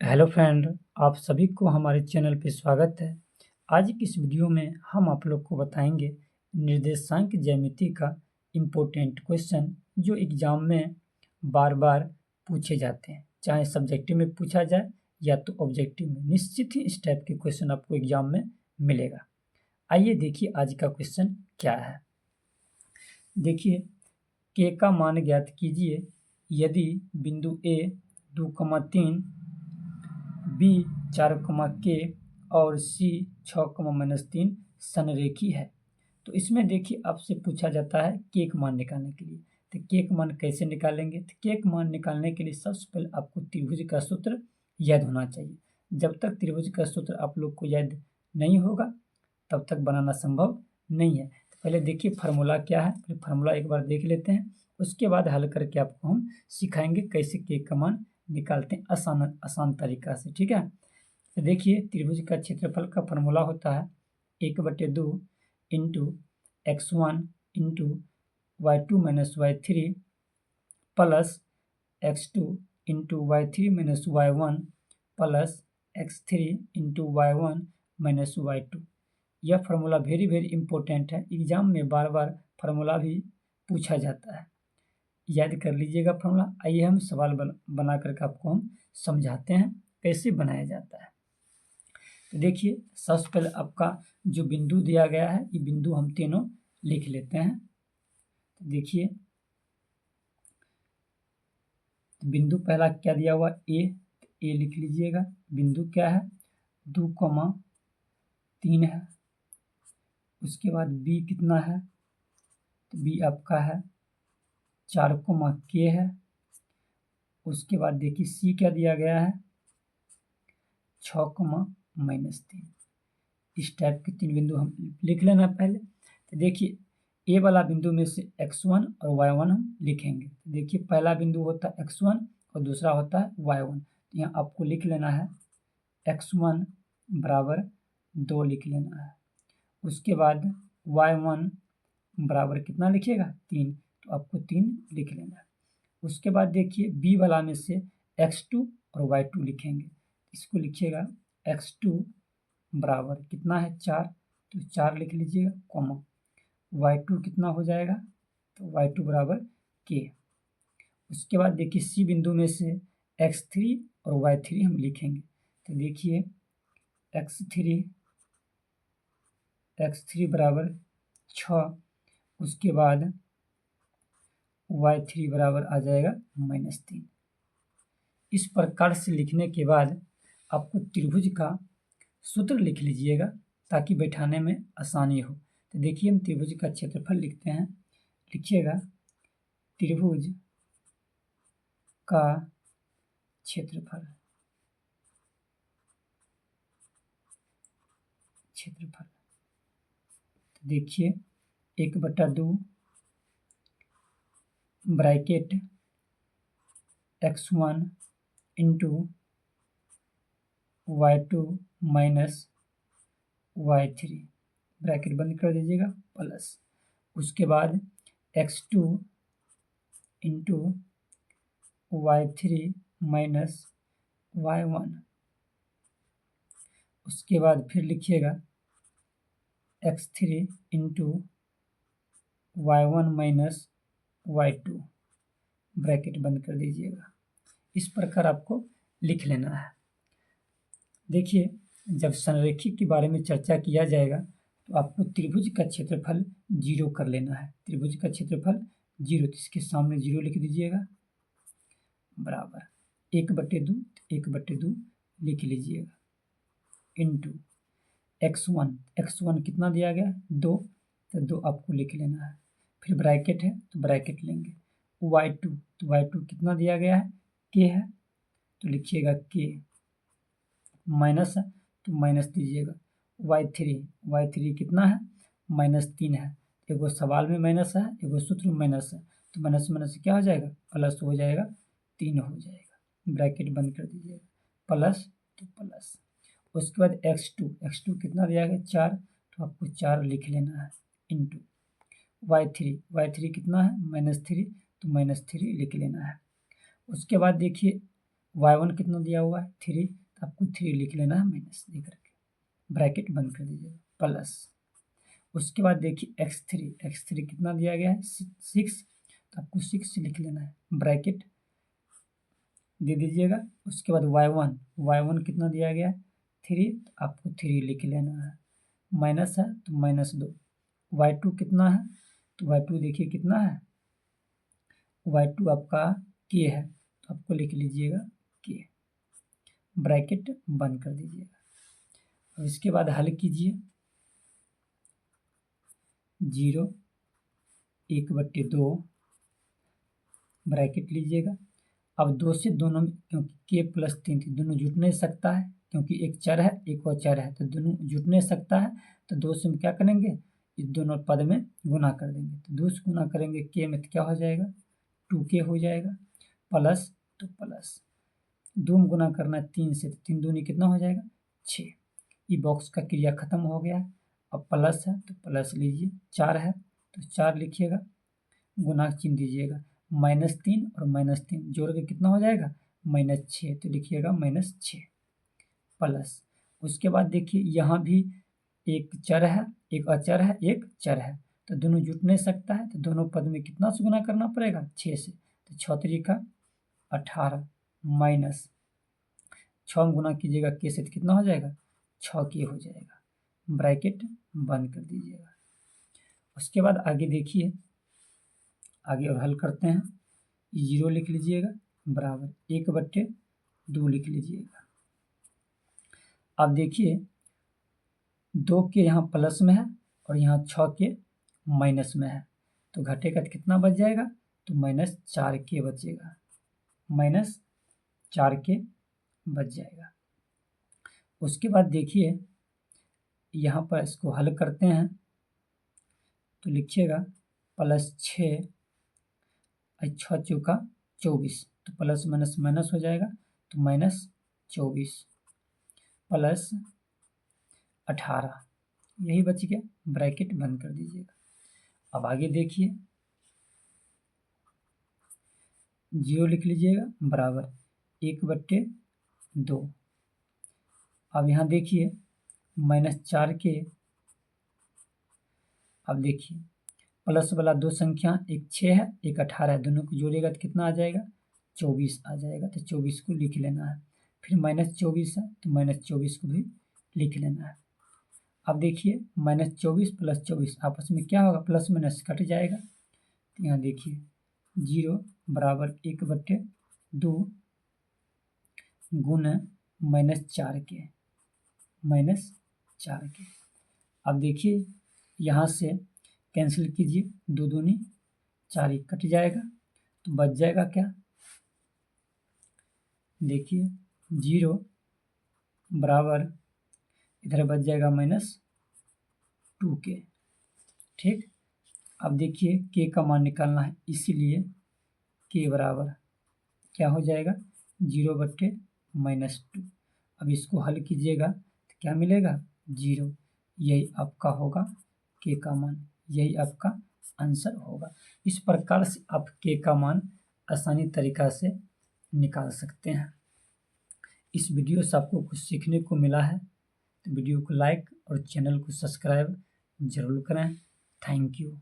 Hello friend, आप सभी को हमारे चैनल पे स्वागत है। आज की इस वीडियो में हम आप लोग को बताएंगे निर्देशांक ज्यामिति का इम्पोर्टेंट क्वेश्चन जो एग्जाम में बार बार पूछे जाते हैं, चाहे सब्जेक्टिव में पूछा जाए या तो ऑब्जेक्टिव में। निश्चित ही इस टाइप के क्वेश्चन आपको एग्जाम में मिलेगा। आइए देखिए आज का क्वेश्चन क्या है। देखिए, के का मान ज्ञात कीजिए यदि बिंदु ए 2,3, बी 4, और सी 6, -3 संरेखी है। तो इसमें देखिए आपसे पूछा जाता है के का मान निकालने के लिए। तो के का मान कैसे निकालेंगे? तो के का मान निकालने के लिए सबसे पहले आपको त्रिभुज का सूत्र याद होना चाहिए। जब तक त्रिभुज का सूत्र आप लोग को याद नहीं होगा तब तक बनाना संभव नहीं है। तो पहले देखिए फार्मूला क्या है, फिर फार्मूला एक बार देख लेते हैं, उसके बाद हल करके आपको हम सिखाएंगे कैसे के का मान निकालते हैं आसान तरीका से। ठीक है, तो देखिए त्रिभुज का क्षेत्रफल का फार्मूला होता है 1/2 into x1 into y2 minus y3 plus x2 into y3 minus y1 plus x3 into y1 minus y2। यह फार्मूला वेरी इंपॉर्टेंट है, एग्जाम में बार बार फार्मूला भी पूछा जाता है, याद कर लीजिएगा फार्मूला। आइए हम सवाल बना करके आपको हम समझाते हैं कैसे बनाया जाता है। तो देखिए सबसे पहले आपका जो बिंदु दिया गया है, ये बिंदु हम तीनों लिख लेते हैं। तो देखिए बिंदु पहला क्या दिया हुआ ए, तो ए लिख लीजिएगा। बिंदु क्या है 2,3 है। उसके बाद बी कितना है, तो बी आपका है 4, है। उसके बाद देखिए सी क्या दिया गया है 6, -3। इस टाइप के 3 बिंदु हम लिख लेना पहले। तो देखिए ए वाला बिंदु में से x1 और y1 हम लिखेंगे। तो देखिए पहला बिंदु होता है x1 और दूसरा होता है y1। तो यहाँ आपको लिख लेना है x1 बराबर 2 लिख लेना है। उसके बाद y1 बराबर कितना लिखिएगा 3, तो आपको 3 लिख लेना है। उसके बाद देखिए बी वाला में से x2 और y2 लिखेंगे। इसको लिखिएगा x2 बराबर कितना है 4, तो 4 लिख लीजिएगा, कॉमा y2 कितना हो जाएगा, तो y2 बराबर k। उसके बाद देखिए सी बिंदु में से x3 और y3 हम लिखेंगे। तो देखिए x3 बराबर 6, उसके बाद y3 बराबर आ जाएगा -3। इस प्रकार से लिखने के बाद आपको त्रिभुज का सूत्र लिख लीजिएगा ताकि बैठाने में आसानी हो। तो देखिए हम त्रिभुज का क्षेत्रफल लिखते हैं। लिखिएगा त्रिभुज का क्षेत्रफल तो देखिए 1/2 bracket x1 into y2 minus y3 bracket बंद कर दीजिएगा, प्लस उसके बाद x2 into y3 minus y1। उसके बाद फिर लिखिएगा x3 into y1 minus y2 bracket बंद कर दीजिएगा। इस प्रकार आपको लिख लेना है। देखिए जब संरेखिक के बारे में चर्चा किया जाएगा तो आपको त्रिभुज का क्षेत्रफल 0 कर लेना है। त्रिभुज का क्षेत्रफल 0, तो इसके सामने 0 लिख दीजिएगा, बराबर 1/2 लिख लीजिएगा, इंटू x1 कितना दिया गया 2, तो 2 आपको लिख लेना है। फिर ब्रैकेट है तो ब्रैकेट लेंगे। y2, तो y2 कितना दिया गया है k है, तो लिखिएगा k, माइनस है तो माइनस दीजिएगा। y3 कितना है -3 है। एगो सवाल में माइनस है, एगो सूत्र में माइनस है, तो माइनस माइनस क्या हो जाएगा प्लस हो जाएगा, 3 हो जाएगा। ब्रैकेट बंद कर दीजिएगा, प्लस तो प्लस। उसके बाद x2 कितना दिया गया 4, तो आपको 4 लिख लेना है, इंटू y3 कितना है -3, तो -3 लिख लेना है। उसके बाद देखिए y1 कितना दिया हुआ है 3, तो आपको 3 लिख लेना है माइनस दे करके, ब्रैकेट बंद कर दीजिएगा, प्लस। उसके बाद देखिए x3 कितना दिया गया है 6, तो आपको 6 लिख लेना है, ब्रैकेट दे दीजिएगा। उसके बाद y1 कितना दिया गया है 3, तो आपको 3 लिख लेना है, माइनस है तो -2। y2 कितना है, तो y2 देखिए कितना है, y2 आपका k है, तो आपको लिख लीजिएगा k, ब्रैकेट बंद कर दीजिएगा। अब इसके बाद हल कीजिए, 0 1/2 ब्रैकेट लीजिएगा। अब 2 से दोनों में, क्योंकि k + 3 थी, दोनों जुट नहीं सकता है, क्योंकि एक चर है एक और चर है, तो दोनों जुट नहीं सकता है, तो 2 से हम क्या करेंगे, इस दोनों पद में गुना कर देंगे, तो 2 से गुना करेंगे k में, तो क्या हो जाएगा 2k हो जाएगा, प्लस तो प्लस 2 में गुना करना है 3 से, तो 3 दूनी कितना हो जाएगा 6। ये बॉक्स का क्रिया खत्म हो गया है। अब प्लस है तो प्लस लीजिए, 4 है तो 4 लिखिएगा, गुना चिन्ह दीजिएगा, -3 और -3 जोड़ के कितना हो जाएगा -6, तो लिखिएगा -6 प्लस। उसके बाद देखिए यहाँ भी एक चर है एक अचर है एक चर है, तो दोनों जुट नहीं सकता है, तो दोनों पद में कितना से गुना करना पड़ेगा 6 से, तो 6 × 18 माइनस 6 में गुना कीजिएगा k से, तो कितना हो जाएगा 6k हो जाएगा, ब्रैकेट बंद कर दीजिएगा। उसके बाद आगे देखिए, आगे और हल करते हैं, 0 लिख लीजिएगा बराबर 1/2 लिख लीजिएगा। अब देखिए 2 के यहाँ प्लस में है और यहाँ 6 के माइनस में है, तो घटेगा तो कितना बच जाएगा, तो -4k बचेगा, -4k बच जाएगा। उसके बाद देखिए यहाँ पर इसको हल करते हैं, तो लिखिएगा +6 6 चौका 24, तो प्लस माइनस माइनस हो जाएगा, तो -24 प्लस 18, यही बच गया, ब्रैकेट बंद कर दीजिएगा। अब आगे देखिए 0 लिख लीजिएगा बराबर 1/2। अब यहाँ देखिए -4k, अब देखिए प्लस वाला 2 संख्या, एक 6 है एक 18 है, दोनों को जोड़ेगा तो कितना आ जाएगा 24 आ जाएगा, तो 24 को लिख लेना है। फिर -24 है तो -24 को भी लिख लेना है। अब देखिए -24 + 24 आपस में क्या होगा, प्लस माइनस कट जाएगा, तो यहाँ देखिए 0 बराबर 1/2 गुना -4k। अब देखिए यहाँ से कैंसिल कीजिए, 2 दूनी 4 कट जाएगा, तो बच जाएगा क्या, देखिए 0 बराबर इधर बच जाएगा -2k। ठीक, अब देखिए k का मान निकालना है, इसीलिए k बराबर क्या हो जाएगा 0/-2। अब इसको हल कीजिएगा तो क्या मिलेगा 0, यही आपका होगा k का मान, यही आपका आंसर होगा। इस प्रकार से आप k का मान आसानी तरीका से निकाल सकते हैं। इस वीडियो से आपको कुछ सीखने को मिला है तो वीडियो को लाइक और चैनल को सब्सक्राइब जरूर करें। Thank you.